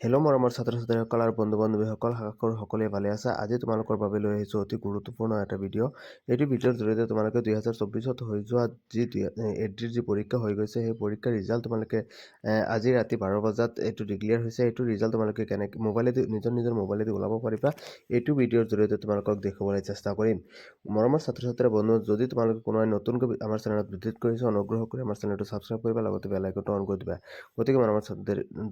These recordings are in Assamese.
হেল্ল' মৰমৰ ছাত্ৰ ছাত্ৰীসকল আৰু বন্ধু বান্ধৱীসকল, আশা কৰোঁ সকলোৱে ভালে আছে। আজি তোমালোকৰ বাবে লৈ আহিছোঁ অতি গুৰুত্বপূৰ্ণ এটা ভিডিঅ'। এইটো ভিডিঅ'ৰ জৰিয়তে তোমালোকে 2024 হৈ যোৱা যি এড্ৰিৰ যি পৰীক্ষা হৈ গৈছে, সেই পৰীক্ষাৰ ৰিজাল্ট তোমালোকে আজি ৰাতি 12 বজাত এইটো ডিক্লেয়াৰ হৈছে। এইটো ৰিজাল্ট তোমালোকে কেনেকৈ মোবাইলেদি নিজৰ মোবাইলেদি ওলাব পাৰিবা, এইটো ভিডিঅ'ৰ জৰিয়তে তোমালোকক দেখুৱাবলৈ চেষ্টা কৰিম। মৰমৰ ছাত্ৰ ছাত্ৰী বন্ধু, যদি তোমালোকে কোনোবাই নতুনকৈ আমাৰ চেনেলত ভিজিট কৰিছে, অনুগ্ৰহ কৰি আমাৰ চেনেলটো ছাবস্ক্ৰাইব কৰিবা, লগতে বেল আইকনটো অন কৰি দিবা। গতিকে মৰমৰ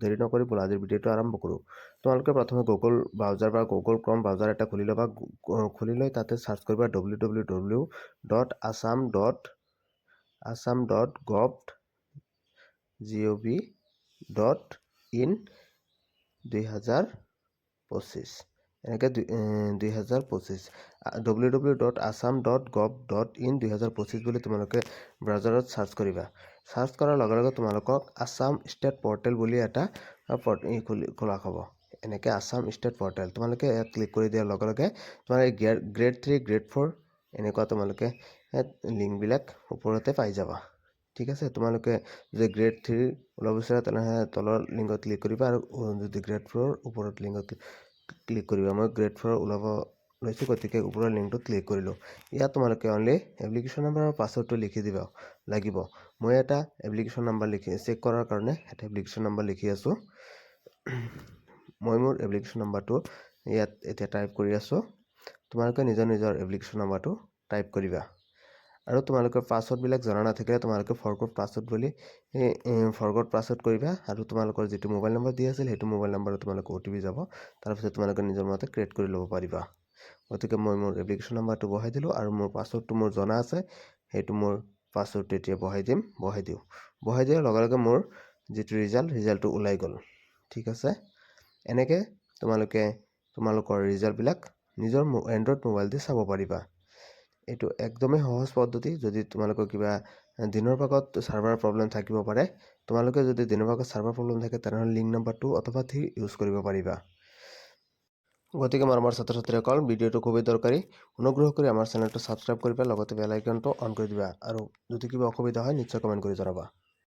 দেৰি নকৰি ব'লা আজিৰ ভিডিঅ'টো আৰম্ভ কৰোঁ। তোমালোকে প্ৰথমে গুগল ব্ৰাউজাৰ বা গুগল ক্ৰম ব্ৰাউজাৰ এটা খুলি ল'বা। খুলি লৈ তাতে চাৰ্চ কৰিবা www.assam.gov.in 2025 এনেকৈ 2025 www.assam.gov.in 2025 বুলি তোমালোকে ব্ৰাউজাৰত চাৰ্চ কৰিবা। চাৰ্চ কৰাৰ লগে লগে তোমালোকক আছাম ষ্টেট পৰ্টেল বুলি এটা খোলা হ'ব। এনেকৈ আছাম ষ্টেট পৰ্টেল তোমালোকে ইয়াত ক্লিক কৰি দিয়াৰ লগে লগে তোমালোকে গ্ৰেড 3 গ্ৰেড 4 এনেকুৱা তোমালোকে লিংকবিলাক ওপৰতে পাই যাবা। ঠিক আছে, তোমালোকে যদি গ্ৰেড 3 ওলাব বিচাৰা তেনেহ'লে তলৰ লিংকত ক্লিক কৰিবা, আৰু যদি গ্ৰেড 4 ওপৰত লিংকত ক্লিক কৰিবা। মই গ্ৰেড 4 ওলাব লৈছোঁ, গতিকে ওপৰৰ লিংকটোত ক্লিক কৰিলোঁ। ইয়াত তোমালোকে অনলি এপ্লিকেশ্যন নাম্বাৰ আৰু পাছৱৰ্ডটো লিখি দিব লাগিব। মই এটা এপ্লিকেশ্যন নাম্বাৰ চেক কৰাৰ কাৰণে এটা এপ্লিকেশ্যন নাম্বাৰ লিখি আছোঁ। মই মোৰ এপ্লিকেশ্যন নাম্বাৰটো ইয়াত এতিয়া টাইপ কৰি আছোঁ। তোমালোকে নিজৰ এপ্লিকেশ্যন নাম্বাৰটো টাইপ কৰিবা। আৰু তোমালোকৰ পাছৱৰ্ডবিলাক জনা নাথাকিলে তোমালোকে ফৰগট পাছৱৰ্ড বুলি ফৰগট পাছৱৰ্ড কৰিবা, আৰু তোমালোকৰ যিটো মোবাইল নম্বৰ দি আছিল সেইটো মোবাইল নম্বৰত তোমালোকৰ OTP যাব। তাৰপিছত তোমালোকে নিজৰ মতে ক্ৰিয়েট কৰি ল'ব পাৰিবা। গতিকে মই মোৰ এপ্লিকেশ্যন নাম্বাৰটো বহাই দিলোঁ, আৰু মোৰ পাছৱৰ্ডটো মোৰ জনা আছে, সেইটো মোৰ পাছৱৰ্ডটো এতিয়া বহাই দিওঁ। বহাই দিয়াৰ লগে লগে মোৰ যিটো ৰিজাল্টটো ওলাই গ'ল। ঠিক আছে, এনেকৈ তোমালোকে তোমালোকৰ ৰিজাল্টবিলাক নিজৰ এণ্ড্ৰইড মোবাইল দি চাব পাৰিবা। এইটো একদমেই সহজ পদ্ধতি। যদি তোমালোকৰ কিবা দিনৰ ভাগত ছাৰ্ভাৰ প্ৰব্লেম থাকিব পাৰে, তোমালোকে যদি দিনৰ ভাগত ছাৰ্ভাৰ প্ৰব্লেম থাকে তেনেহ'লে লিংক নাম্বাৰ 2 অথবা 3 ইউজ কৰিব পাৰিবা। গতিকে মৰমৰ ছাত্ৰ ছাত্ৰীসকল, ভিডিঅ'টো খুবেই দৰকাৰী। অনুগ্ৰহ কৰি আমাৰ চেনেলটো ছাবস্ক্ৰাইব কৰিবা, লগতে বেল আইকনটো অন কৰি দিবা, আৰু যদি কিবা অসুবিধা হয় নিশ্চয় কমেণ্ট কৰি জনাবা।